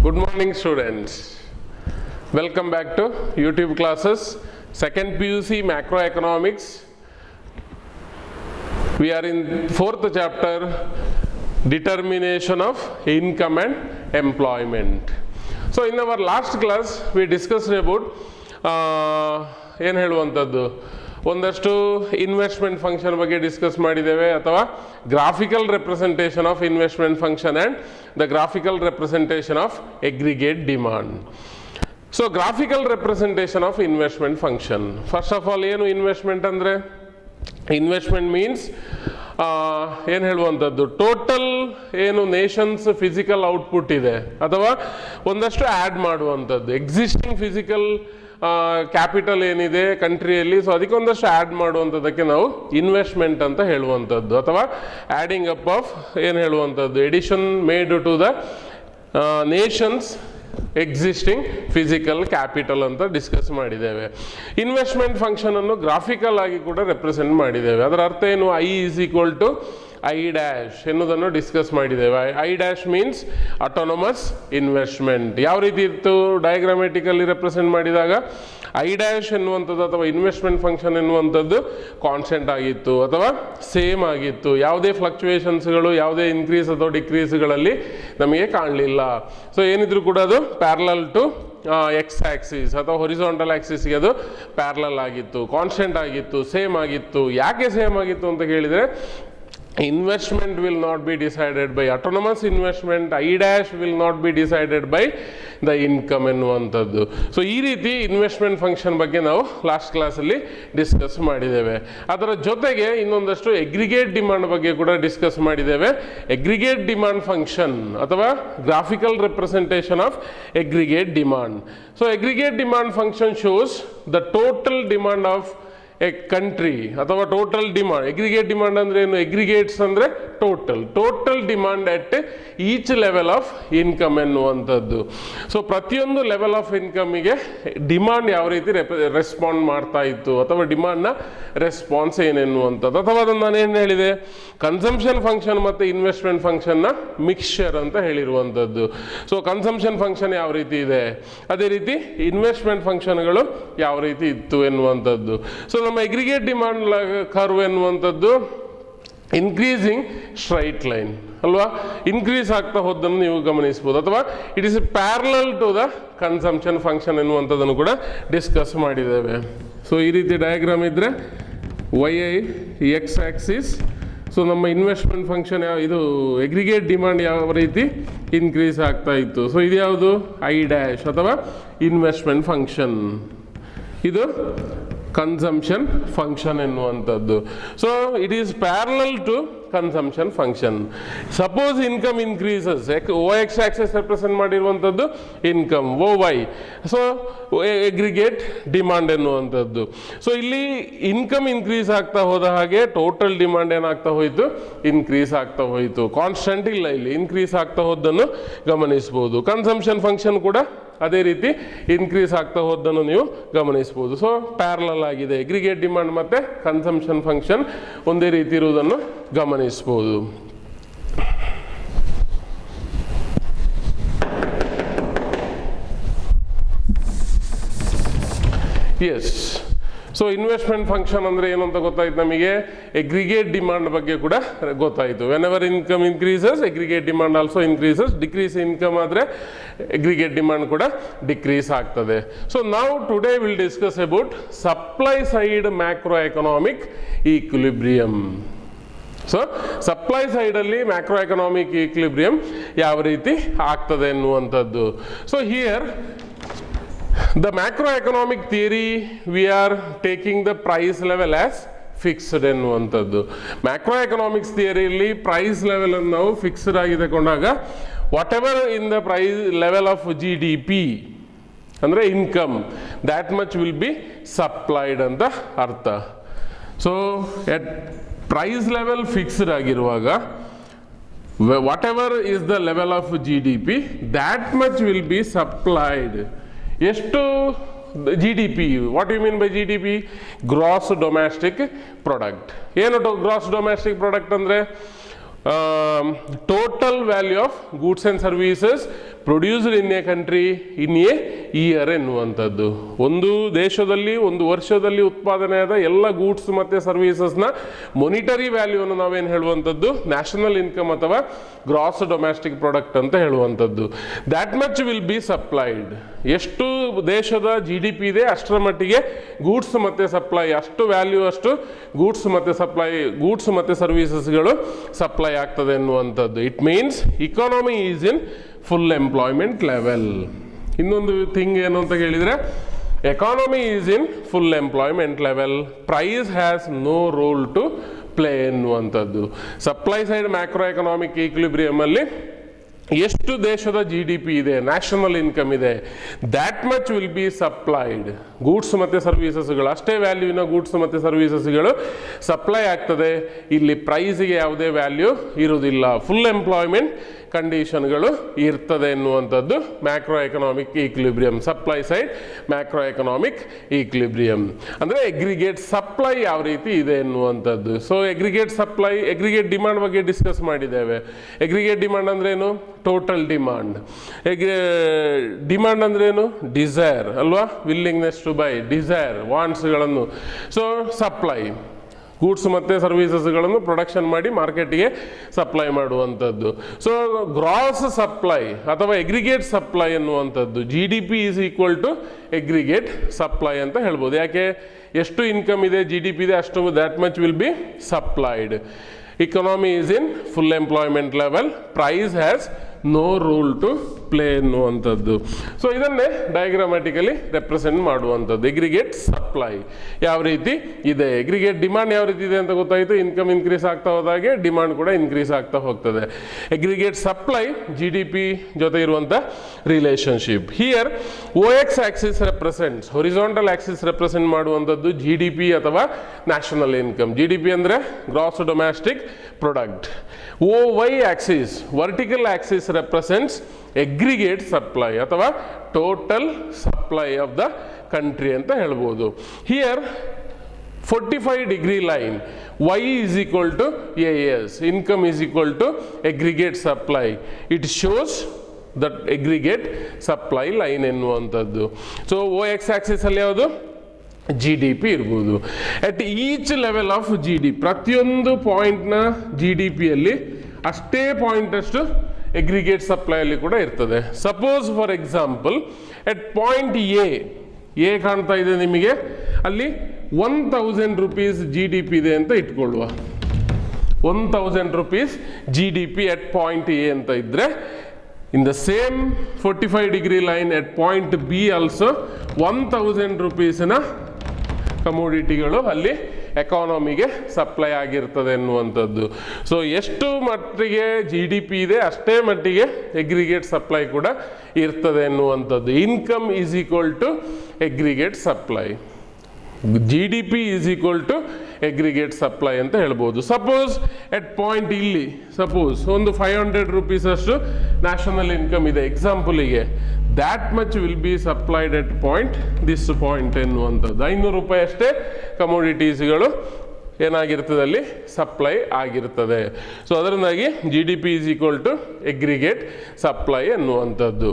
Good morning students. Welcome back to YouTube classes. Second PUC Macroeconomics. We are in fourth chapter, Determination of Income and Employment. So in our last class we discussed about ಏನು ಹೇಳುವಂಥದ್ದು ಒಂದಷ್ಟು investment function ಬಗ್ಗೆ discuss ಮಾಡಿದ್ದೇವೆ ಅಥವಾ graphical representation of investment function and the graphical representation of ಎಗ್ರಿಗೇಟ್ demand. So graphical representation of investment function. First of all ಏನು investment ಅಂದರೆ, investment means ಏನು ಹೇಳುವಂಥದ್ದು ಟೋಟಲ್ ಏನು ನೇಷನ್ಸ್ ಫಿಸಿಕಲ್ ಔಟ್ಪುಟ್ ಇದೆ ಅಥವಾ ಒಂದಷ್ಟು ಆ್ಯಡ್ ಮಾಡುವಂಥದ್ದು ಎಕ್ಸಿಸ್ಟಿಂಗ್ ಫಿಸಿಕಲ್ ಕ್ಯಾಪಿಟಲ್ ಏನಿದೆ ಕಂಟ್ರಿಯಲ್ಲಿ, ಸೊ ಅದಕ್ಕೊಂದಷ್ಟು ಆ್ಯಡ್ ಮಾಡುವಂಥದ್ದಕ್ಕೆ ನಾವು ಇನ್ವೆಸ್ಟ್ಮೆಂಟ್ ಅಂತ ಹೇಳುವಂಥದ್ದು ಅಥವಾ ಆ್ಯಡಿಂಗ್ ಅಪ್ ಆಫ್ ಏನು ಹೇಳುವಂಥದ್ದು addition made to the nation's existing physical capital ಅಂತ ಡಿಸ್ಕಸ್ ಮಾಡಿದ್ದೇವೆ. ಇನ್ವೆಸ್ಟ್ಮೆಂಟ್ ಫಂಕ್ಷನನ್ನು ಗ್ರಾಫಿಕಲ್ ಆಗಿ ಕೂಡ ರೆಪ್ರೆಸೆಂಟ್ ಮಾಡಿದ್ದೇವೆ. ಅದರ ಅರ್ಥ ಏನು, I is equal to I dash ಎನ್ನುವುದನ್ನು ಡಿಸ್ಕಸ್ ಮಾಡಿದ್ದೇವೆ. I dash means autonomous investment. ಯಾವ ರೀತಿ ಇತ್ತು ಡಯಾಗ್ರಾಮೆಟಿಕಲ್ಲಿ ರೆಪ್ರೆಸೆಂಟ್ ಮಾಡಿದಾಗ, ಐ ಡ್ಯಾಶ್ ಎನ್ನುವಂಥದ್ದು ಅಥವಾ ಇನ್ವೆಸ್ಟ್ಮೆಂಟ್ ಫಂಕ್ಷನ್ ಎನ್ನುವಂಥದ್ದು ಕಾನ್ಸ್ಟೆಂಟ್ ಆಗಿತ್ತು ಅಥವಾ ಸೇಮ್ ಆಗಿತ್ತು. ಯಾವುದೇ ಫ್ಲಕ್ಚುಯೇಷನ್ಸ್ಗಳು, ಯಾವುದೇ ಇನ್ಕ್ರೀಸ್ ಅಥವಾ ಡಿಕ್ರೀಸ್ಗಳಲ್ಲಿ ನಮಗೆ ಕಾಣಲಿಲ್ಲ. ಸೊ ಏನಿದ್ರು ಕೂಡ ಅದು ಪ್ಯಾರಲಲ್ ಟು ಎಕ್ಸ್ ಆಕ್ಸಿಸ್ ಅಥವಾ ಹೊರಿಸಾಂಟಲ್ ಆಕ್ಸಿಸ್ಗೆ ಅದು ಪ್ಯಾರಲಲ್ ಆಗಿತ್ತು, ಕಾನ್ಸ್ಟೆಂಟ್ ಆಗಿತ್ತು, ಸೇಮ್ ಆಗಿತ್ತು. ಯಾಕೆ ಸೇಮ್ ಆಗಿತ್ತು ಅಂತ ಹೇಳಿದರೆ, investment will not be decided by autonomous investment, I dash will not be decided by the income ಎನ್ನುವಂಥದ್ದು. ಸೊ ಈ ರೀತಿ ಇನ್ವೆಸ್ಟ್ಮೆಂಟ್ ಫಂಕ್ಷನ್ ಬಗ್ಗೆ ನಾವು ಲಾಸ್ಟ್ ಕ್ಲಾಸಲ್ಲಿ ಡಿಸ್ಕಸ್ ಮಾಡಿದ್ದೇವೆ. ಅದರ ಜೊತೆಗೆ ಇನ್ನೊಂದಷ್ಟು ಎಗ್ರಿಗೇಟ್ ಡಿಮಾಂಡ್ ಬಗ್ಗೆ ಕೂಡ ಡಿಸ್ಕಸ್ ಮಾಡಿದ್ದೇವೆ. ಎಗ್ರಿಗೇಟ್ ಡಿಮಾಂಡ್ ಫಂಕ್ಷನ್ ಅಥವಾ graphical representation of ಎಗ್ರಿಗೇಟ್ demand. So aggregate demand function shows the total demand of A country ಅಥವಾ ಟೋಟಲ್ ಡಿಮಾಂಡ್. ಎಗ್ರಿಗೇಟ್ ಡಿಮಾಂಡ್ ಅಂದರೆ ಏನು, ಎಗ್ರಿಗೇಟ್ಸ್ ಅಂದರೆ total demand at each level of income ಎನ್ನುವಂಥದ್ದು. ಸೊ ಪ್ರತಿಯೊಂದು ಲೆವೆಲ್ ಆಫ್ ಇನ್ಕಮಿಗೆ ಡಿಮಾಂಡ್ ಯಾವ ರೀತಿ respond ಮಾಡ್ತಾ ಇತ್ತು ಅಥವಾ ಡಿಮಾಂಡ್ನ ರೆಸ್ಪಾನ್ಸ್ ಏನೆನ್ನುವಂಥದ್ದು. ಅಥವಾ ಅದನ್ನು ನಾನೇನು ಹೇಳಿದೆ, ಕನ್ಸಂಪ್ಷನ್ ಫಂಕ್ಷನ್ ಮತ್ತು ಇನ್ವೆಸ್ಟ್ಮೆಂಟ್ ಫಂಕ್ಷನ್ನ ಮಿಕ್ಸ್ಚರ್ ಅಂತ ಹೇಳಿರುವಂಥದ್ದು. ಸೊ ಕನ್ಸಂಪ್ಷನ್ ಫಂಕ್ಷನ್ ಯಾವ ರೀತಿ ಇದೆ, ಅದೇ ರೀತಿ ಇನ್ವೆಸ್ಟ್ಮೆಂಟ್ ಫಂಕ್ಷನ್ಗಳು ಯಾವ ರೀತಿ ಇತ್ತು ಎನ್ನುವಂಥದ್ದು. ಸೊ ನಮ್ಮ ಎಗ್ರಿಗೇಟ್ ಡಿಮಾಂಡ್ ಕರ್ವ್ ಎನ್ನುವಂಥದ್ದು ಇನ್ಕ್ರೀಸಿಂಗ್ ಸ್ಟ್ರೈಟ್ ಲೈನ್ ಅಲ್ವಾ, ಇನ್ಕ್ರೀಸ್ ಆಗ್ತಾ ಹೋದನ್ನು ನೀವು ಗಮನಿಸ್ಬೋದು. ಅಥವಾ it is parallel to the consumption function ಎನ್ನುವಂಥದ್ದನ್ನು ಕೂಡ ಡಿಸ್ಕಸ್ ಮಾಡಿದ್ದೇವೆ. ಸೊ ಈ ರೀತಿ ಡಯಾಗ್ರಾಮ್ ಇದ್ದರೆ Y I X axis. So ನಮ್ಮ ಇನ್ವೆಸ್ಟ್ಮೆಂಟ್ ಫಂಕ್ಷನ್ ಇದು ಎಗ್ರಿಗೇಟ್ ಡಿಮಾಂಡ್ ಯಾವ ರೀತಿ ಇನ್ಕ್ರೀಸ್ ಆಗ್ತಾ ಇತ್ತು. ಸೊ ಇದು ಯಾವುದು, ಐ ಡ್ಯಾಶ್ ಅಥವಾ ಇನ್ವೆಸ್ಟ್ಮೆಂಟ್ ಫಂಕ್ಷನ್, ಇದು ಕನ್ಸಂಪ್ಷನ್ ಫಂಕ್ಷನ್ ಎನ್ನುವಂಥದ್ದು. So it is parallel to consumption function. Suppose income increases, O X axis represent ಮಾಡಿರುವಂಥದ್ದು income, O Y, so aggregate demand ಎನ್ನುವಂಥದ್ದು. ಸೊ ಇಲ್ಲಿ ಇನ್ಕಮ್ ಇನ್ಕ್ರೀಸ್ ಆಗ್ತಾ ಹೋದ ಹಾಗೆ ಟೋಟಲ್ ಡಿಮಾಂಡ್ ಏನಾಗ್ತಾ ಹೋಯಿತು, ಇನ್ಕ್ರೀಸ್ ಆಗ್ತಾ ಹೋಯಿತು. ಕಾನ್ಸ್ಟೆಂಟ್ ಇಲ್ಲ, ಇಲ್ಲಿ ಇನ್ಕ್ರೀಸ್ ಆಗ್ತಾ ಹೋದನ್ನು ಗಮನಿಸ್ಬೋದು. ಕನ್ಸಂಪ್ಷನ್ ಫಂಕ್ಷನ್ ಕೂಡ ಅದೇ ರೀತಿ ಇನ್ಕ್ರೀಸ್ ಆಗ್ತಾ ಹೋದನ್ನು ನೀವು ಗಮನಿಸ್ಬೋದು. ಸೊ ಪ್ಯಾರಲಲ್ ಆಗಿದೆ, ಎಗ್ರಿಗೇಟ್ ಡಿಮಾಂಡ್ ಮತ್ತು ಕನ್ಸಂಪ್ಷನ್ ಫಂಕ್ಷನ್ ಒಂದೇ ರೀತಿ ಇರುವುದನ್ನು ಗಮನಿಸ್ಬೋದು. ಎಸ್, ಸೊ ಇನ್ವೆಸ್ಟ್ಮೆಂಟ್ ಫಂಕ್ಷನ್ ಅಂದರೆ ಏನು ಅಂತ ಗೊತ್ತಾಯ್ತು ನಮಗೆ. ಎಗ್ರಿಗೇಟ್ ಡಿಮಾಂಡ್ ಬಗ್ಗೆ ಕೂಡ ಗೊತ್ತಾಯಿತು. When ever income increases ಎಗ್ರಿಗೇಟ್ demand also increases. Decrease income ಆದರೆ ಎಗ್ರಿಗೇಟ್ ಡಿಮಾಂಡ್ ಕೂಡ ಡಿಕ್ರೀಸ್ ಆಗ್ತದೆ. ಸೊ ನಾವು today will discuss about supply side macro economic equilibrium. So supply ಸೈಡಲ್ಲಿ ಮ್ಯಾಕ್ರೋ ಎಕನಾಮಿಕ್ ಈಕ್ವಿಲಿಬ್ರಿಯಂ ಯಾವ ರೀತಿ ಆಗ್ತದೆ ಎನ್ನುವಂಥದ್ದು. So here the macroeconomic theory we are taking the price level as fixed ಎನ್ನುವಂಥದ್ದು. ಮ್ಯಾಕ್ರೋ ಎಕನಾಮಿಕ್ಸ್ ಥಿಯರಿಯಲ್ಲಿ price level ಅನ್ನು ನಾವು fixed ಆಗಿ ತಗೊಂಡಾಗ whatever in the price level of G D P ಅಂದರೆ income, that much will be supplied ಅಂತ ಅರ್ಥ. So at price level fixed ಆಗಿರುವಾಗ whatever is the level of G D P that much will be supplied. ಎಷ್ಟು G D P, what you mean by G D P, gross domestic product. ಏನು gross domestic product ಅಂದರೆ total value of goods and services produced in a country in a year ಎನ್ನುವಂಥದ್ದು. ಒಂದು ದೇಶದಲ್ಲಿ ಒಂದು ವರ್ಷದಲ್ಲಿ ಉತ್ಪಾದನೆಯಾದ ಎಲ್ಲ goods ಮತ್ತು ಸರ್ವೀಸಸ್ನ ಮೊನಿಟರಿ ವ್ಯಾಲ್ಯೂವನ್ನು ನಾವೇನು ಹೇಳುವಂಥದ್ದು ನ್ಯಾಷನಲ್ ಇನ್ಕಮ್ ಅಥವಾ ಗ್ರಾಸ್ ಡೊಮ್ಯಾಸ್ಟಿಕ್ ಪ್ರಾಡಕ್ಟ್ ಅಂತ ಹೇಳುವಂಥದ್ದು. That much will be supplied. ಎಷ್ಟು ದೇಶದ GDP ಇದೆ ಅಷ್ಟರ ಮಟ್ಟಿಗೆ ಗೂಡ್ಸ್ ಮತ್ತು ಸಪ್ಲೈ, ಅಷ್ಟು ವ್ಯಾಲ್ಯೂ ಅಷ್ಟು ಗೂಡ್ಸ್ ಮತ್ತು ಸರ್ವೀಸಸ್ಗಳು ಸಪ್ಲೈ ಆಗ್ತದೆ ಎನ್ನುವಂಥದ್ದು. It means economy is in full employment level. ಇನ್ನೊಂದು ಥಿಂಗ್ ಏನು ಅಂತ ಹೇಳಿದರೆ, economy is in full employment level, price has no role to play ಎನ್ನುವಂಥದ್ದು. Supply side macro economic equilibrium ಅಲ್ಲಿ ಎಷ್ಟು ದೇಶದ GDP ಇದೆ, ನ್ಯಾಷನಲ್ ಇನ್ಕಮ್ ಇದೆ, that much will be supplied. Goods ಮತ್ತು ಸರ್ವೀಸಸ್ಗಳು ಅಷ್ಟೇ ವ್ಯಾಲ್ಯೂವಿನ ಗೂಡ್ಸ್ ಮತ್ತು ಸರ್ವೀಸಸ್ಗಳು ಸಪ್ಲೈ ಆಗ್ತದೆ. ಇಲ್ಲಿ ಪ್ರೈಸಿಗೆ ಯಾವುದೇ ವ್ಯಾಲ್ಯೂ ಇರುವುದಿಲ್ಲ. ಫುಲ್ ಎಂಪ್ಲಾಯ್ಮೆಂಟ್ ಕಂಡೀಷನ್ಗಳು ಇರ್ತದೆ ಎನ್ನುವಂಥದ್ದು macro economic equilibrium. Supply side macro economic equilibrium ಅಂದರೆ ಎಗ್ರಿಗೇಟ್ ಸಪ್ಲೈ ಯಾವ ರೀತಿ ಇದೆ ಎನ್ನುವಂಥದ್ದು. So aggregate supply, aggregate demand ಬಗ್ಗೆ ಡಿಸ್ಕಸ್ ಮಾಡಿದ್ದೇವೆ. ಎಗ್ರಿಗೇಟ್ ಡಿಮಾಂಡ್ ಅಂದ್ರೇನು? Total demand. ಡಿಮಾಂಡ್ ಅಂದ್ರೇನು? ಡಿಸೈರ್ ಅಲ್ವಾ, ವಿಲ್ಲಿಂಗ್ನೆಸ್ ಟು ಬೈ, ಡಿಸೈರ್, ವಾಂಟ್ಸ್ಗಳನ್ನು. ಸೊ ಸಪ್ಲೈ ಗೂಡ್ಸ್ ಮತ್ತು ಸರ್ವೀಸಸ್ಗಳನ್ನು ಪ್ರೊಡಕ್ಷನ್ ಮಾಡಿ ಮಾರ್ಕೆಟ್ಗೆ ಸಪ್ಲೈ ಮಾಡುವಂಥದ್ದು. ಸೊ ಗ್ರಾಸ್ ಸಪ್ಲೈ ಅಥವಾ ಎಗ್ರಿಗೇಟ್ ಸಪ್ಲೈ ಎನ್ನುವಂಥದ್ದು GDP is equal to aggregate supply ಅಂತ ಹೇಳ್ಬೋದು. ಯಾಕೆ? ಎಷ್ಟು ಇನ್ಕಮ್ ಇದೆ, GDP ಇದೆ, ಅಷ್ಟು that much will be supplied. Economy is in full employment level, price has no role to play ಎನ್ನುವಂಥದ್ದು. ಸೊ ಇದನ್ನೇ ಡಯಾಗ್ರಾಮ್ಯಾಟಿಕಲಿ ರೆಪ್ರೆಸೆಂಟ್ ಮಾಡುವಂಥದ್ದು. ಎಗ್ರಿಗೇಟ್ ಸಪ್ಲೈ ಯಾವ ರೀತಿ ಇದೆ, ಎಗ್ರಿಗೇಟ್ ಡಿಮಾಂಡ್ ಯಾವ ರೀತಿ ಇದೆ ಅಂತ ಗೊತ್ತಾಯಿತು. ಇನ್ಕಮ್ ಇನ್ಕ್ರೀಸ್ ಆಗ್ತಾ ಹೋದಾಗೆ ಡಿಮಾಂಡ್ ಕೂಡ ಇನ್ಕ್ರೀಸ್ ಆಗ್ತಾ ಹೋಗ್ತದೆ. ಎಗ್ರಿಗೇಟ್ ಸಪ್ಲೈ GDP ಜೊತೆ ಇರುವಂಥ relationship. Here OX axis represents, horizontal axis represent ಮಾಡುವಂಥದ್ದು GDP ಅಥವಾ ನ್ಯಾಷನಲ್ ಇನ್ಕಮ್. GDP ಅಂದರೆ gross domestic product. OY axis, vertical axis represents aggregate supply ಅಥವಾ total supply of the country ಅಂತ ಹೇಳ್ಬೋದು. Here 45-degree line, Y is equal to AS, income is equal to aggregate supply. It shows that aggregate supply line ಎನ್ನುವಂಥದ್ದು. So OX Axis ಅಲ್ಲಿ ಯಾವುದು? GDP ಇರ್ಬೋದು. At each level of GDP, ಪ್ರತಿಯೊಂದು ಪಾಯಿಂಟ್ನ GDPಯಲ್ಲಿ ಅಷ್ಟೇ point ಅಷ್ಟು ಎಗ್ರಿಗೇಟ್ ಸಪ್ಲೈಯಲ್ಲಿ ಕೂಡ ಇರ್ತದೆ. Suppose for example at point A ಕಾಣ್ತಾ ಇದೆ ನಿಮಗೆ, ಅಲ್ಲಿ 1000 ರೂಪೀಸ್ GDP ಇದೆ ಅಂತ ಇಟ್ಕೊಳ್ಳುವ. 1000 rupees GDP at point A ಅಂತ ಇದ್ರೆ, in the same 45-degree line at point be also 1000 ರೂಪೀಸ್ನ ಕಮೋಡಿಟಿಗಳು ಅಲ್ಲಿ ಎಕಾನಮಿಗೆ ಸಪ್ಲೈ ಆಗಿರ್ತದೆ ಎನ್ನುವಂಥದ್ದು. ಸೊ ಎಷ್ಟು ಮಟ್ಟಿಗೆ GDP ಇದೆ ಅಷ್ಟೇ ಮಟ್ಟಿಗೆ ಎಗ್ರಿಗೇಟ್ ಸಪ್ಲೈ ಕೂಡ ಇರ್ತದೆ ಎನ್ನುವಂಥದ್ದು. Income is equal to aggregate supply, GDP is equal to aggregate supply ಅಂತ ಹೇಳ್ಬೋದು. ಸಪೋಸ್ ಎಟ್ ಪಾಯಿಂಟ್ ಇಲ್ಲಿ ಸಪೋಸ್ ಒಂದು 500 ರೂಪೀಸ್ ಅಷ್ಟು ನ್ಯಾಷನಲ್ ಇನ್ಕಮ್ ಇದೆ ಎಕ್ಸಾಂಪಲಿಗೆ, that much will be supplied at point this point ಎನ್ನುವಂಥದ್ದು. 500 ರೂಪಾಯಿ ಅಷ್ಟೇ ಕಮೋಡಿಟೀಸ್ಗಳು ಏನಾಗಿರ್ತದೆ ಅಲ್ಲಿ ಸಪ್ಲೈ ಆಗಿರ್ತದೆ. ಸೊ ಅದರಿಂದಾಗಿ GDP is equal to aggregate supply ಎನ್ನುವಂಥದ್ದು.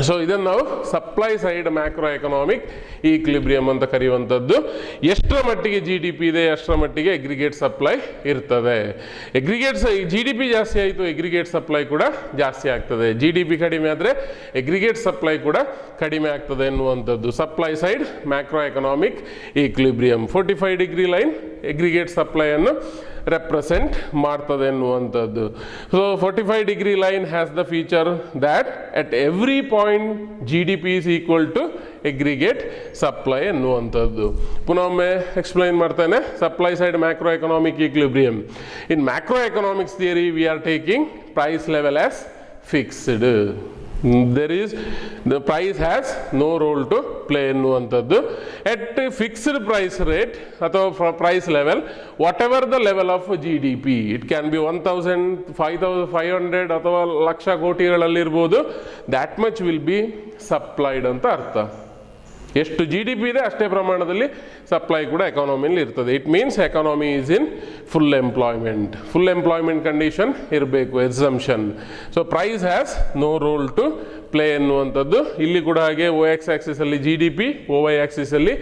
ಸೊ ಇದನ್ನು ನಾವು supply side macro economic equilibrium ಅಂತ ಕರೆಯುವಂಥದ್ದು. ಎಷ್ಟರ ಮಟ್ಟಿಗೆ GDP ಇದೆ ಅಷ್ಟರ ಮಟ್ಟಿಗೆ ಎಗ್ರಿಗೇಟ್ ಸಪ್ಲೈ ಇರ್ತದೆ. GDP ಜಾಸ್ತಿ ಆಯಿತು, ಎಗ್ರಿಗೇಟ್ ಸಪ್ಲೈ ಕೂಡ ಜಾಸ್ತಿ ಆಗ್ತದೆ. GDP ಕಡಿಮೆ ಆದರೆ ಎಗ್ರಿಗೇಟ್ ಸಪ್ಲೈ ಕೂಡ ಕಡಿಮೆ ಆಗ್ತದೆ ಎನ್ನುವಂಥದ್ದು. Supply side macro economic equilibrium 45-degree line aggregate ಸಪ್ಲೈಯನ್ನು ರೆಪ್ರೆಸೆಂಟ್ ಮಾಡ್ತದೆ ಎನ್ನುವಂಥದ್ದು. So 45-degree line has the feature that at every point GDP is equal to aggregate supply ಎನ್ನುವಂಥದ್ದು. ಪುನೊಮ್ಮೆ ಎಕ್ಸ್ಪ್ಲೈನ್ ಮಾಡ್ತೇನೆ. Supply side macro economic equilibrium. In macro economics theory we are taking price level as fixed. the price has no role to play ಎನ್ನುವಂಥದ್ದು. At fixed price rate ಅಥವಾ price level, whatever the level of GDP, it can be 1000, 5500 ಅಥವಾ ಲಕ್ಷ ಕೋಟಿಗಳಲ್ಲಿರ್ಬೋದು, that much will be supplied ಅಂತ ಅರ್ಥ. ಎಷ್ಟು G D P ಇದೆ ಅಷ್ಟೇ ಪ್ರಮಾಣದಲ್ಲಿ ಸಪ್ಲೈ ಕೂಡ ಎಕಾನಮಿಲಿ ಇರ್ತದೆ. It means economy is in full employment condition ಇರಬೇಕು, assumption. So price has no role to play ಎನ್ನುವಂಥದ್ದು ಇಲ್ಲಿ ಕೂಡ ಹಾಗೆ. ಓ ಎಕ್ಸ್ ಆಕ್ಸಿಸಲ್ಲಿ G D P, O Y ಆಕ್ಸಿಸಲ್ಲಿ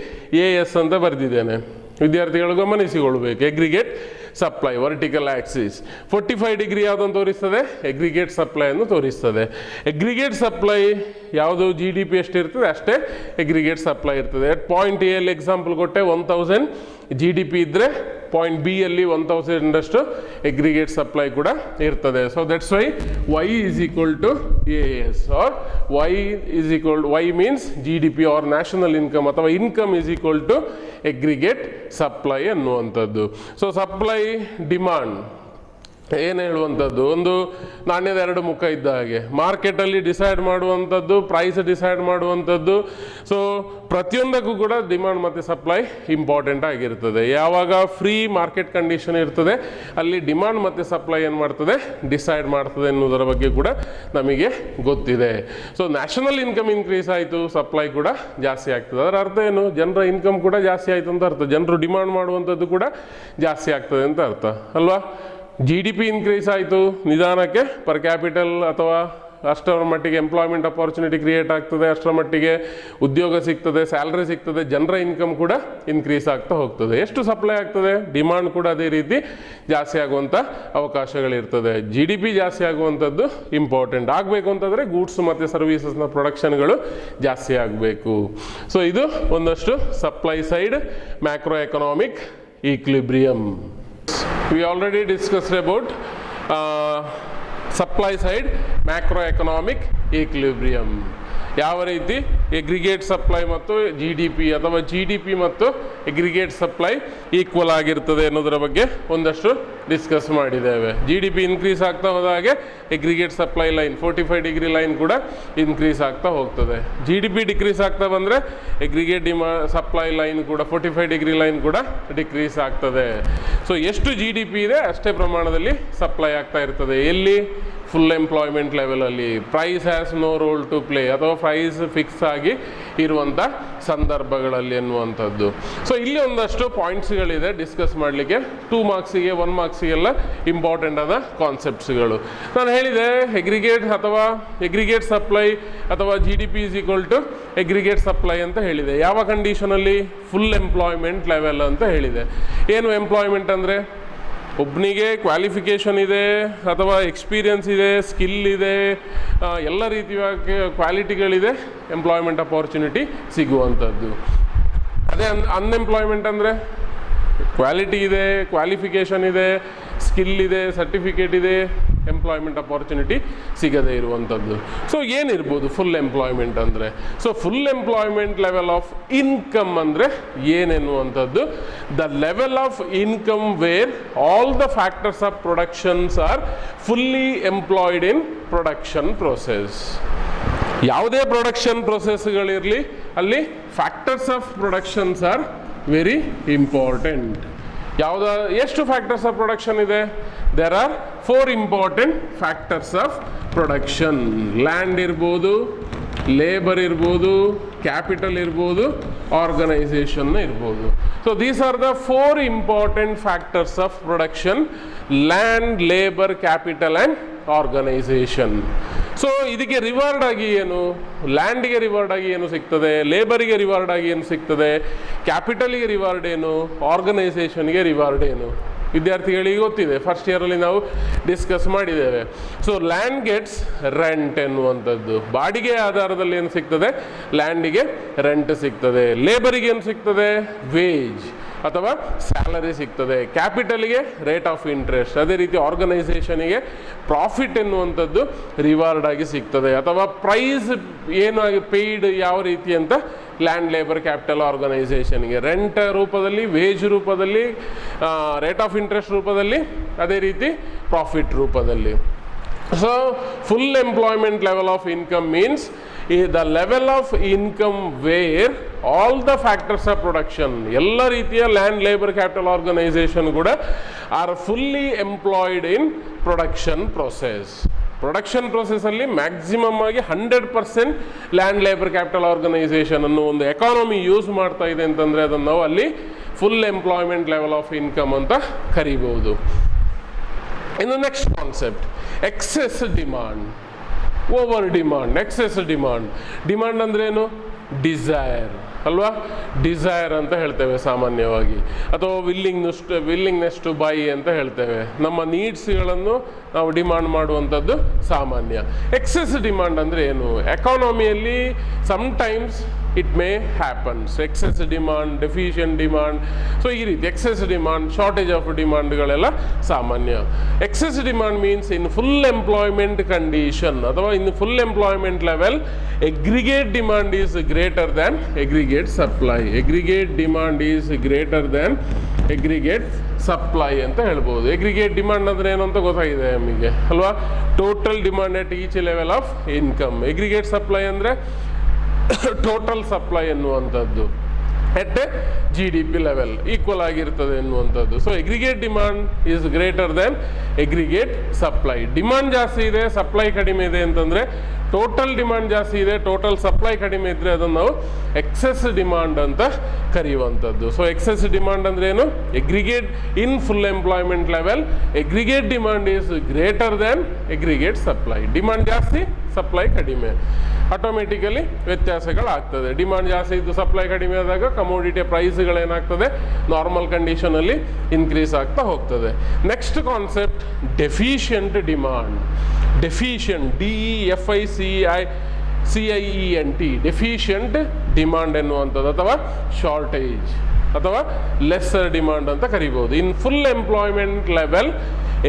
ಎ ಎಸ್ ಅಂತ ಬರೆದಿದ್ದೇನೆ, ವಿದ್ಯಾರ್ಥಿಗಳು ಗಮನಿಸಿಕೊಳ್ಬೇಕು. Aggregate supply vertical axis 45 degree ಯಾವುದನ್ನು ತೋರಿಸ್ತದೆ, ಎಗ್ರಿಗೇಟ್ ಸಪ್ಲೈ ಅನ್ನು ತೋರಿಸ್ತದೆ. ಎಗ್ರಿಗೇಟ್ ಸಪ್ಲೈ ಯಾವುದು ಜಿ ಡಿ ಪಿ ಎಷ್ಟಿರ್ತದೆ ಅಷ್ಟೇ ಎಗ್ರಿಗೇಟ್ ಸಪ್ಲೈ ಇರ್ತದೆ. ಪಾಯಿಂಟ್ ಎ ಅಲ್ಲಿ ಎಕ್ಸಾಂಪಲ್ ಕೊಟ್ಟೆ, 1000 ಜಿ ಡಿ ಪಿ ಇದ್ದರೆ ಪಾಯಿಂಟ್ ಬಿ ಅಲ್ಲಿ 1000 ಅಷ್ಟು ಎಗ್ರಿಗೇಟ್ ಸಪ್ಲೈ ಕೂಡ ಇರ್ತದೆ. So that's why Y is equal to A S, or Y means G D P or national income ಅಥವಾ income is equal to aggregate supply ಅನ್ನುವಂಥದ್ದು. So supply demand ಏನು ಹೇಳುವಂಥದ್ದು, ಒಂದು ನಾಣ್ಯದ ಎರಡು ಮುಖ ಇದ್ದ ಹಾಗೆ. ಮಾರ್ಕೆಟಲ್ಲಿ ಡಿಸೈಡ್ ಮಾಡುವಂಥದ್ದು, ಪ್ರೈಸ್ ಡಿಸೈಡ್ ಮಾಡುವಂಥದ್ದು. ಸೊ ಪ್ರತಿಯೊಂದಕ್ಕೂ ಕೂಡ ಡಿಮಾಂಡ್ ಮತ್ತು ಸಪ್ಲೈ ಇಂಪಾರ್ಟೆಂಟ್ ಆಗಿರ್ತದೆ. ಯಾವಾಗ ಫ್ರೀ ಮಾರ್ಕೆಟ್ ಕಂಡೀಷನ್ ಇರ್ತದೆ ಅಲ್ಲಿ ಡಿಮಾಂಡ್ ಮತ್ತು ಸಪ್ಲೈ ಏನು ಮಾಡ್ತದೆ, ಡಿಸೈಡ್ ಮಾಡ್ತದೆ ಎನ್ನುವುದರ ಬಗ್ಗೆ ಕೂಡ ನಮಗೆ ಗೊತ್ತಿದೆ. ಸೊ ನ್ಯಾಷನಲ್ ಇನ್ಕಮ್ ಇನ್ಕ್ರೀಸ್ ಆಯಿತು, ಸಪ್ಲೈ ಕೂಡ ಜಾಸ್ತಿ ಆಗ್ತದೆ. ಅದರ ಅರ್ಥ ಏನು, ಜನರ ಇನ್ಕಮ್ ಕೂಡ ಜಾಸ್ತಿ ಆಯಿತು ಅಂತ ಅರ್ಥ, ಜನರು ಡಿಮಾಂಡ್ ಮಾಡುವಂಥದ್ದು ಕೂಡ ಜಾಸ್ತಿ ಆಗ್ತದೆ ಅಂತ ಅರ್ಥ ಅಲ್ವಾ. ಜಿ ಡಿ ಪಿ ಇನ್ಕ್ರೀಸ್ ಆಯಿತು, ನಿಧಾನಕ್ಕೆ ಪರ್ ಕ್ಯಾಪಿಟಲ್ ಅಥವಾ ಅಷ್ಟರ ಮಟ್ಟಿಗೆ ಎಂಪ್ಲಾಯ್ಮೆಂಟ್ ಅಪಾರ್ಚುನಿಟಿ ಕ್ರಿಯೇಟ್ ಆಗ್ತದೆ, ಅಷ್ಟರ ಮಟ್ಟಿಗೆ ಉದ್ಯೋಗ ಸಿಗ್ತದೆ, ಸ್ಯಾಲ್ರಿ ಸಿಗ್ತದೆ, ಜನರ ಇನ್ಕಮ್ ಕೂಡ ಇನ್ಕ್ರೀಸ್ ಆಗ್ತಾ ಹೋಗ್ತದೆ. ಎಷ್ಟು ಸಪ್ಲೈ ಆಗ್ತದೆ, ಡಿಮಾಂಡ್ ಕೂಡ ಅದೇ ರೀತಿ ಜಾಸ್ತಿ ಆಗುವಂಥ ಅವಕಾಶಗಳಿರ್ತದೆ. ಜಿ ಡಿ ಪಿ ಜಾಸ್ತಿ ಆಗುವಂಥದ್ದು ಇಂಪಾರ್ಟೆಂಟ್. ಆಗಬೇಕು ಅಂತಂದರೆ ಗೂಡ್ಸ್ ಮತ್ತು ಸರ್ವೀಸಸ್ನ ಪ್ರೊಡಕ್ಷನ್ಗಳು ಜಾಸ್ತಿ ಆಗಬೇಕು. ಸೊ ಇದು ಒಂದಷ್ಟು supply side macro economic equilibrium. We already discussed about supply side macroeconomic equilibrium. ಯಾವ ರೀತಿ ಎಗ್ರಿಗೇಟ್ ಸಪ್ಲೈ ಮತ್ತು ಜಿ ಡಿ ಪಿ ಅಥವಾ ಜಿ ಡಿ ಪಿ ಮತ್ತು ಎಗ್ರಿಗೇಟ್ ಸಪ್ಲೈ ಈಕ್ವಲ್ ಆಗಿರ್ತದೆ ಅನ್ನೋದರ ಬಗ್ಗೆ ಒಂದಷ್ಟು ಡಿಸ್ಕಸ್ ಮಾಡಿದ್ದೇವೆ. ಜಿ ಡಿ ಪಿ ಇನ್ಕ್ರೀಸ್ ಆಗ್ತಾ ಹೋದಾಗೆ ಎಗ್ರಿಗೇಟ್ ಸಪ್ಲೈ ಲೈನ್ 45 ಡಿಗ್ರಿ ಲೈನ್ ಕೂಡ ಇನ್ಕ್ರೀಸ್ ಆಗ್ತಾ ಹೋಗ್ತದೆ. ಜಿ ಡಿ ಪಿ ಡಿಕ್ರೀಸ್ ಆಗ್ತಾ ಬಂದರೆ ಎಗ್ರಿಗೇಟ್ ಸಪ್ಲೈ ಲೈನ್ ಕೂಡ 45 ಡಿಗ್ರಿ ಲೈನ್ ಕೂಡ ಡಿಕ್ರೀಸ್ ಆಗ್ತದೆ. ಸೊ ಎಷ್ಟು ಜಿ ಡಿ ಪಿ ಇದೆ ಅಷ್ಟೇ ಪ್ರಮಾಣದಲ್ಲಿ ಸಪ್ಲೈ ಆಗ್ತಾ ಇರ್ತದೆ. ಎಲ್ಲಿ, ಫುಲ್ ಎಂಪ್ಲಾಯ್ಮೆಂಟ್ ಲೆವೆಲಲ್ಲಿ. Price has no role to play ಅಥವಾ ಪ್ರೈಸ್ ಫಿಕ್ಸ್ ಆಗಿ ಇರುವಂಥ ಸಂದರ್ಭಗಳಲ್ಲಿ ಎನ್ನುವಂಥದ್ದು. ಸೊ ಇಲ್ಲಿ ಒಂದಷ್ಟು ಪಾಯಿಂಟ್ಸ್ಗಳಿದೆ ಡಿಸ್ಕಸ್ ಮಾಡಲಿಕ್ಕೆ. 2 ಮಾರ್ಕ್ಸಿಗೆ 1 ಮಾರ್ಕ್ಸಿಗೆಲ್ಲ ಇಂಪಾರ್ಟೆಂಟ್ ಆದ ಕಾನ್ಸೆಪ್ಟ್ಸ್ಗಳು. ನಾನು ಹೇಳಿದೆ ಎಗ್ರಿಗೇಟ್ ಅಥವಾ ಎಗ್ರಿಗೇಟ್ ಸಪ್ಲೈ ಅಥವಾ G D P is equal to aggregate supply ಅಂತ ಹೇಳಿದೆ. ಯಾವ ಕಂಡೀಷನಲ್ಲಿ, ಫುಲ್ ಎಂಪ್ಲಾಯ್ಮೆಂಟ್ ಲೆವೆಲ್ ಅಂತ ಹೇಳಿದೆ. ಏನು ಎಂಪ್ಲಾಯ್ಮೆಂಟ್ ಅಂದರೆ, ಒಬ್ಬನಿಗೆ ಕ್ವಾಲಿಫಿಕೇಷನ್ ಇದೆ ಅಥವಾ ಎಕ್ಸ್ಪೀರಿಯನ್ಸ್ ಇದೆ, ಸ್ಕಿಲ್ ಇದೆ, ಎಲ್ಲ ರೀತಿಯ ಕ್ವಾಲಿಟಿಗಳಿದೆ, ಎಂಪ್ಲಾಯ್ಮೆಂಟ್ ಅಪಾರ್ಚುನಿಟಿ ಸಿಗುವಂಥದ್ದು. ಅದೇ ಅನ್ಎಂಪ್ಲಾಯ್ಮೆಂಟ್ ಅಂದರೆ ಕ್ವಾಲಿಟಿ ಇದೆ, ಕ್ವಾಲಿಫಿಕೇಷನ್ ಇದೆ, ಸ್ಕಿಲ್ ಇದೆ, ಸರ್ಟಿಫಿಕೇಟ್ ಇದೆ, ಎಂಪ್ಲಾಯ್ಮೆಂಟ್ ಅಪಾರ್ಚುನಿಟಿ ಸಿಗದೇ ಇರುವಂಥದ್ದು. ಸೊ ಏನಿರ್ಬೋದು ಫುಲ್ ಎಂಪ್ಲಾಯ್ಮೆಂಟ್ ಅಂದರೆ? So full employment level of income ಅಂದರೆ ಏನೆನ್ನುವಂಥದ್ದು, the level of income where all the factors of productions are fully employed in production process. ಯಾವುದೇ ಪ್ರೊಡಕ್ಷನ್ ಪ್ರೊಸೆಸ್ಗಳಿರಲಿ ಅಲ್ಲಿ factors of productions are very important. ಎಷ್ಟು factors of production ಇದೆ? There are 4 important factors of production. Land ಇರ್ಬೋದು, labour ಇರ್ಬೋದು, capital ಇರ್ಬೋದು, organisation ಇರ್ಬೋದು. So these are the 4 important factors of production: land, labour, capital and organisation. So ಇದಕ್ಕೆ reward ಆಗಿ ಏನು, ಲ್ಯಾಂಡಿಗೆ reward ಆಗಿ ಏನು ಸಿಗ್ತದೆ, ಲೇಬರಿಗೆ ರಿವಾರ್ಡ್ ಆಗಿ ಏನು ಸಿಗ್ತದೆ, ಕ್ಯಾಪಿಟಲಿಗೆ ರಿವಾರ್ಡ್ ಏನು, ಆರ್ಗನೈಸೇಷನ್ಗೆ ರಿವಾರ್ಡ್ ಏನು? ವಿದ್ಯಾರ್ಥಿಗಳಿಗೆ ಗೊತ್ತಿದೆ, ಫಸ್ಟ್ ಇಯರಲ್ಲಿ ನಾವು ಡಿಸ್ಕಸ್ ಮಾಡಿದ್ದೇವೆ. ಸೊ ಲ್ಯಾಂಡ್ ಗೆಟ್ಸ್ ರೆಂಟ್ ಎನ್ನುವಂಥದ್ದು, ಬಾಡಿಗೆ ಆಧಾರದಲ್ಲಿ ಏನು ಸಿಗ್ತದೆ, ಲ್ಯಾಂಡಿಗೆ ರೆಂಟ್ ಸಿಗ್ತದೆ. ಲೇಬರಿಗೆ ಏನು ಸಿಗ್ತದೆ, ವೇಜ್ ಅಥವಾ ಸ್ಯಾಲರಿ ಸಿಗ್ತದೆ. ಕ್ಯಾಪಿಟಲಿಗೆ ರೇಟ್ ಆಫ್ ಇಂಟ್ರೆಸ್ಟ್. ಅದೇ ರೀತಿ ಆರ್ಗನೈಸೇಷನಿಗೆ ಪ್ರಾಫಿಟ್ ಎನ್ನುವಂಥದ್ದು ರಿವಾರ್ಡ್ ಆಗಿ ಸಿಗ್ತದೆ. ಅಥವಾ ಪ್ರೈಸ್ ಏನಾಗಿ ಪೇಯ್ಡ್ ಯಾವ ರೀತಿ ಅಂತ ಲ್ಯಾಂಡ್, ಲೇಬರ್, ಕ್ಯಾಪಿಟಲ್, ಆರ್ಗನೈಸೇಷನ್ಗೆ ರೆಂಟ್ ರೂಪದಲ್ಲಿ, ವೇಜ್ ರೂಪದಲ್ಲಿ, ರೇಟ್ ಆಫ್ ಇಂಟ್ರೆಸ್ಟ್ ರೂಪದಲ್ಲಿ, ಅದೇ ರೀತಿ ಪ್ರಾಫಿಟ್ ರೂಪದಲ್ಲಿ. So full employment level of income means the level of income where all the factors of production, ಎಲ್ಲ ರೀತಿಯ ಲ್ಯಾಂಡ್, ಲೇಬರ್, ಕ್ಯಾಪಿಟಲ್, ಆರ್ಗನೈಸೇಷನ್ ಕೂಡ are fully employed in production process. Production ಪ್ರೊಸೆಸಲ್ಲಿ maximum ಆಗಿ 100% land labour capital organisation ಅನ್ನೋ ಒಂದು economy use ಮಾಡ್ತಾ ಇದೆ ಅಂತಂದರೆ ಅದನ್ನು ನಾವು ಅಲ್ಲಿ full employment level of income ಅಂತ ಕರಿಬಹುದು. ಇನ್ನು next concept excess demand, over demand, excess demand. Demand ಅಂದ್ರೇನು? ಡಿಸೈರ್ ಅಲ್ವಾ, ಡಿಸೈರ್ ಅಂತ ಹೇಳ್ತೇವೆ ಸಾಮಾನ್ಯವಾಗಿ, ಅಥವಾ ವಿಲ್ಲಿಂಗ್ನೆಸ್ ಟು ಬೈ ಅಂತ ಹೇಳ್ತೇವೆ. ನಮ್ಮ ನೀಡ್ಸ್ಗಳನ್ನು ನಾವು ಡಿಮಾಂಡ್ ಮಾಡುವಂಥದ್ದು ಸಾಮಾನ್ಯ. ಎಕ್ಸೆಸ್ ಡಿಮಾಂಡ್ ಅಂದರೆ ಏನು? ಎಕಾನಮಿಯಲ್ಲಿ sometimes it may happens, excess demand, deficient demand. So ಈ ರೀತಿ ಎಕ್ಸೆಸ್ ಡಿಮಾಂಡ್, ಶಾರ್ಟೇಜ್ ಆಫ್ ಡಿಮಾಂಡ್ಗಳೆಲ್ಲ ಸಾಮಾನ್ಯ. Excess demand means in full employment condition ಅಥವಾ in full employment level aggregate demand is greater than aggregate supply. Aggregate demand is greater than aggregate supply ಅಂತ ಹೇಳ್ಬೋದು. aggregate demand ಅಂದರೆ ಏನು ಅಂತ ಗೊತ್ತಾಗಿದೆ ನಮಗೆ ಅಲ್ವಾ? Total demand at each level of income. aggregate supply ಅಂದರೆ ಟೋಟಲ್ ಸಪ್ಲೈ ಎನ್ನುವಂಥದ್ದು at G D P level equal ಆಗಿರ್ತದೆ ಎನ್ನುವಂಥದ್ದು. So aggregate demand is greater than aggregate supply. Demand ಜಾಸ್ತಿ ಇದೆ, ಸಪ್ಲೈ ಕಡಿಮೆ ಇದೆ ಅಂತಂದರೆ, ಟೋಟಲ್ ಡಿಮಾಂಡ್ ಜಾಸ್ತಿ ಇದೆ, ಟೋಟಲ್ ಸಪ್ಲೈ ಕಡಿಮೆ ಇದ್ದರೆ ಅದನ್ನು ನಾವು ಎಕ್ಸೆಸ್ ಡಿಮಾಂಡ್ ಅಂತ ಕರೆಯುವಂಥದ್ದು. ಸೊ ಎಕ್ಸೆಸ್ ಡಿಮಾಂಡ್ ಅಂದ್ರೆ ಏನು? ಎಗ್ರಿಗೇಟ್ ಇನ್ full employment level ಎಗ್ರಿಗೇಟ್ demand is greater than aggregate supply. Demand ಜಾಸ್ತಿ, ಸಪ್ಲೈ ಕಡಿಮೆ, ಆಟೋಮೆಟಿಕಲಿ ವ್ಯತ್ಯಾಸಗಳಾಗ್ತದೆ. ಡಿಮಾಂಡ್ ಜಾಸ್ತಿ ಇದ್ದು ಸಪ್ಲೈ ಕಡಿಮೆ ಆದಾಗ ಕಮೋಡಿಟಿಯ ಪ್ರೈಸ್ಗಳೇನಾಗ್ತದೆ? ನಾರ್ಮಲ್ ಕಂಡೀಷನಲ್ಲಿ ಇನ್ಕ್ರೀಸ್ ಆಗ್ತಾ ಹೋಗ್ತದೆ. Next concept deficient demand. Deficient, DEFICIENT, deficient demand ಎನ್ನುವಂಥದ್ದು ಅಥವಾ ಶಾರ್ಟೇಜ್ ಅಥವಾ ಲೆಸ್ಸರ್ ಡಿಮಾಂಡ್ ಅಂತ ಕರಿಬಹುದು. ಇನ್ full employment level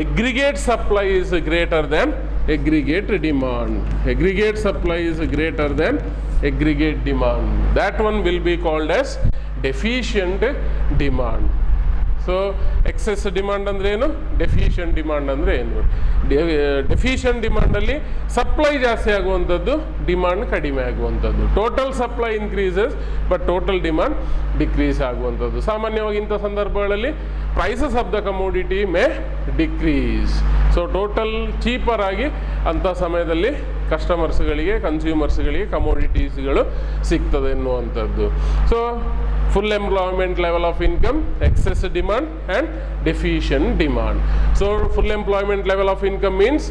aggregate supply is greater than aggregate demand. Aggregate supply is greater than aggregate demand. That one will be called as deficient demand. So excess demand ಅಂದ್ರೆ ಏನು? Deficient demand ಅಂದರೆ ಏನು? Deficient ಡಿಮಾಂಡಲ್ಲಿ supply ಜಾಸ್ತಿ ಆಗುವಂಥದ್ದು, demand ಕಡಿಮೆ ಆಗುವಂಥದ್ದು. Total supply increases but total demand decrease ಆಗುವಂಥದ್ದು. ಸಾಮಾನ್ಯವಾಗಿ ಇಂಥ ಸಂದರ್ಭಗಳಲ್ಲಿ prices of the commodity may decrease. So total cheaper ಆಗಿ ಅಂಥ ಸಮಯದಲ್ಲಿ ಕಸ್ಟಮರ್ಸ್ಗಳಿಗೆ, ಕನ್ಸ್ಯೂಮರ್ಸ್ಗಳಿಗೆ ಕಮೋಡಿಟೀಸ್ಗಳು ಸಿಗ್ತದೆ ಎನ್ನುವಂಥದ್ದು. ಸೊ full employment level of income, excess demand and deficient demand. So full employment level of income means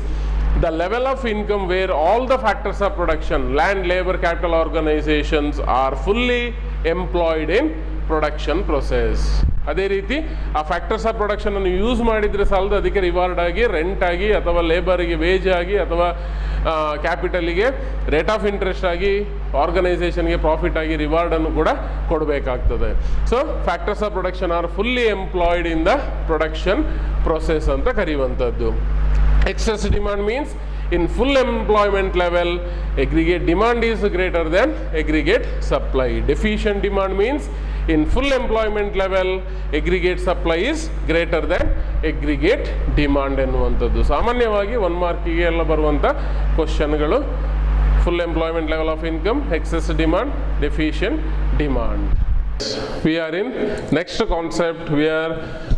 the level of income where all the factors of production, land, labor, capital organizations are fully employed in production process. ಅದೇ ರೀತಿ ಆ factors of production ಅನ್ನು use ಮಾಡಿದರೆ ಸಾಲದು, ಅದಕ್ಕೆ reward ಆಗಿ, rent ಆಗಿ, ಅಥವಾ ಲೇಬರಿಗೆ ವೇಜ್ ಆಗಿ, ಅಥವಾ ಕ್ಯಾಪಿಟಲಿಗೆ ರೇಟ್ ಆಫ್ ಇಂಟ್ರೆಸ್ಟ್ ಆಗಿ, ಆರ್ಗನೈಸೇಷನ್ಗೆ ಪ್ರಾಫಿಟ್ ಆಗಿ ರಿವಾರ್ಡನ್ನು ಕೂಡ ಕೊಡಬೇಕಾಗ್ತದೆ. So factors of production are fully employed in the production process ಅಂತ ಕರೆಯುವಂಥದ್ದು. Excess demand means in full employment level aggregate demand is greater than aggregate supply. Deficient demand means in full employment level aggregate supply is greater than aggregate demand ಎನ್ನುವಂಥದ್ದು. ಸಾಮಾನ್ಯವಾಗಿ 1 ಮಾರ್ಕಿಗೆ ಎಲ್ಲ ಬರುವಂಥ ಕ್ವಶನ್ಗಳು full employment level of income, excess demand, deficient demand. We are in next concept. We are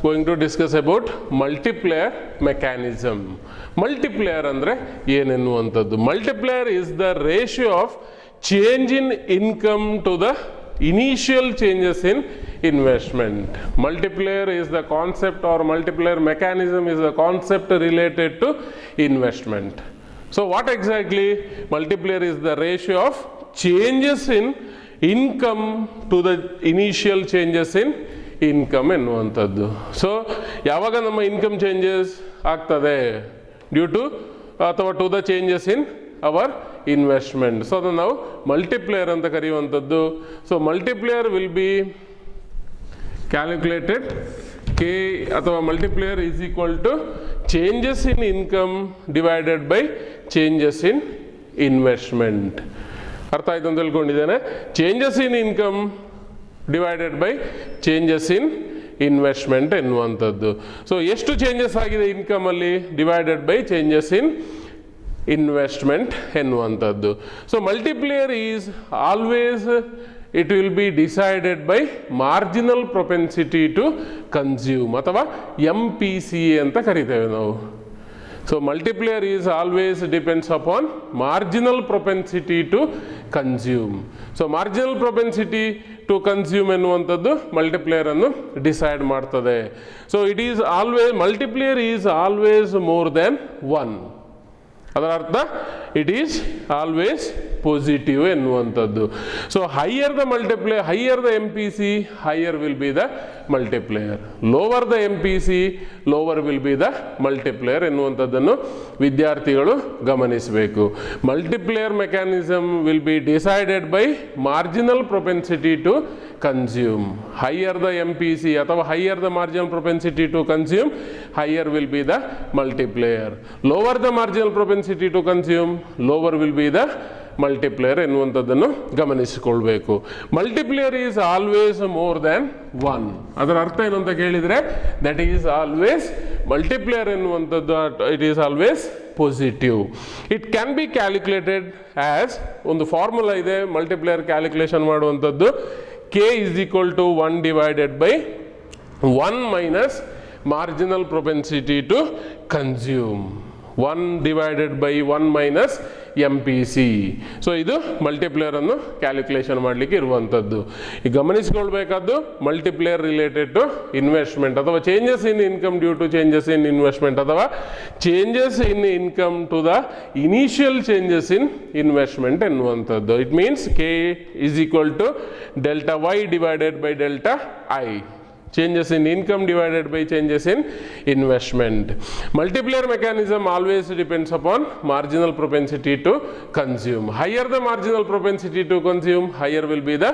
going to discuss about multiplier mechanism. Multiplier ಅಂದ್ರೆ ಏನೆನ್ನುವಂಥದ್ದು? Multiplier is the ratio of change in income to the initial changes in investment. Multiplier is the concept, or multiplier mechanism is the concept related to investment. So what exactly? Multiplier is the ratio of changes in income to the initial changes in income ಎನ್ನುವಂಥದ್ದು. So ಯಾವಾಗ ನಮ್ಮ income changes ಆಗ್ತದೆ due to ಅಥವಾ to the changes in our investment, so ಅದನ್ನು ನಾವು multiplier ಅಂತ ಕರೆಯುವಂಥದ್ದು. So multiplier will be calculated K ಅಥವಾ multiplier is equal to changes in income divided by changes in investment. ಅರ್ಥ ಆಯ್ತು ಅಂತ ತಿಳ್ಕೊಂಡಿದ್ದೇನೆ. Changes in income divided by changes in investment ಎನ್ನುವಂಥದ್ದು. ಸೊ ಎಷ್ಟು ಚೇಂಜಸ್ ಆಗಿದೆ ಇನ್ಕಮಲ್ಲಿ divided by changes in investment ಎನ್ನುವಂಥದ್ದು. So multiplier is always it will be decided by marginal propensity to consume ಅಥವಾ MPCA ಅಂತ ಕರಿತೇವೆ ನಾವು. So multiplier is always depends upon marginal propensity to consume. So marginal propensity to consume ಎನ್ನುವಂಥದ್ದು multiplier ಅನ್ನು decide ಮಾಡ್ತದೆ. So it is always multiplier is always more than 1. ಅದರ ಅರ್ಥ it is always positive ಎನ್ನುವಂಥದ್ದು. So higher the multiplier, higher the MPC, higher will be the multiplier. Lower the MPC, lower will be the multiplier ಎನ್ನುವಂಥದ್ದನ್ನು ವಿದ್ಯಾರ್ಥಿಗಳು ಗಮನಿಸಬೇಕು. Multiplier mechanism will be decided by marginal propensity to consume. Higher the MPC ಅಥವಾ higher the marginal propensity to consume, higher will be the multiplier. Lower the marginal propensity to consume, lower will be the multiplier ಎನ್ನುವಂಥದ್ದನ್ನು ಗಮನಿಸಿಕೊಳ್ಬೇಕು. Multiplier is always more than 1. ಅದರ ಅರ್ಥ ಏನು ಅಂತ ಕೇಳಿದರೆ that is always multiplier ಎನ್ನುವಂಥದ್ದು it is always positive. It can be calculated as, ಒಂದು formula ಇದೆ ಮಲ್ಟಿಪ್ಲೇಯರ್ ಕ್ಯಾಲ್ಕುಲೇಷನ್ ಮಾಡುವಂಥದ್ದು. K is equal to 1 divided by 1 minus marginal propensity to consume. 1 divided by 1 minus MPC. So ಇದು multiplier ಅನ್ನು calculation ಮಾಡಲಿಕ್ಕೆ ಇರುವಂಥದ್ದು. ಈಗ ಗಮನಿಸಿಕೊಳ್ಬೇಕಾದ್ದು ಮಲ್ಟಿಪ್ಲೇಯರ್ ರಿಲೇಟೆಡ್ ಟು ಇನ್ವೆಸ್ಟ್ಮೆಂಟ್ ಅಥವಾ changes in income due to changes in investment ಅಥವಾ changes in income to the initial changes in investment ಎನ್ನುವಂಥದ್ದು. It means K is equal to delta Y divided by delta I. Changes in income divided by changes in investment. Multiplier mechanism always depends upon marginal propensity to consume. Higher the marginal propensity to consume, higher will be the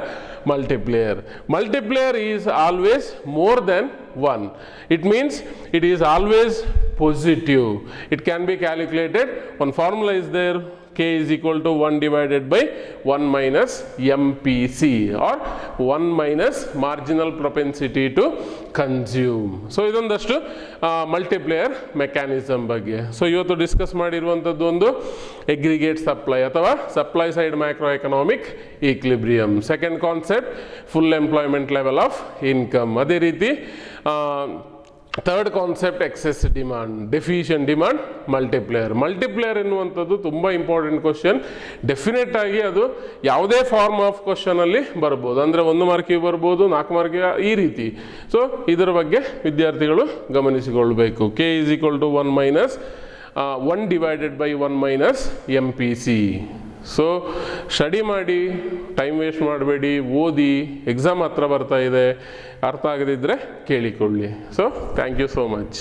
multiplier. Multiplier is always more than 1. It means it is always positive. It can be calculated. One formula is there. K is equal to 1 divided by 1 minus MPC or 1 minus marginal propensity to consume. So ಇದೊಂದಷ್ಟು multiplier mechanism ಬಗ್ಗೆ. So ಇವತ್ತು discuss ಮಾಡಿರುವಂಥದ್ದು ಒಂದು aggregate supply ಅಥವಾ supply side macro economic equilibrium. Second concept full employment level of income. ಅದೇ ರೀತಿ third concept excess demand, deficient demand, multiplier. Multiplier ಎನ್ನುವಂಥದ್ದು ತುಂಬ ಇಂಪಾರ್ಟೆಂಟ್ ಕ್ವಶನ್. ಡೆಫಿನೆಟ್ ಆಗಿ ಅದು ಯಾವುದೇ ಫಾರ್ಮ್ ಆಫ್ ಕ್ವಶನಲ್ಲಿ ಬರ್ಬೋದು. ಅಂದರೆ 1 ಮಾರ್ಕಿಗೆ ಬರ್ಬೋದು, 4 ಮಾರ್ಕಿಗೆ, ಈ ರೀತಿ. ಸೊ ಇದರ ಬಗ್ಗೆ ವಿದ್ಯಾರ್ಥಿಗಳು ಗಮನಿಸಿಕೊಳ್ಬೇಕು. K is equal to 1 minus 1 divided by 1 minus MPC. So study ಮಾಡಿ, ಟೈಮ್ ವೇಸ್ಟ್ ಮಾಡಬೇಡಿ, ಓದಿ. ಎಕ್ಸಾಮ್ ಹತ್ರ ಬರ್ತಾ ಇದೆ, ಅರ್ಥ ಆಗದಿದ್ದರೆ ಕೇಳಿಕೊಳ್ಳಿ. So thank you so much.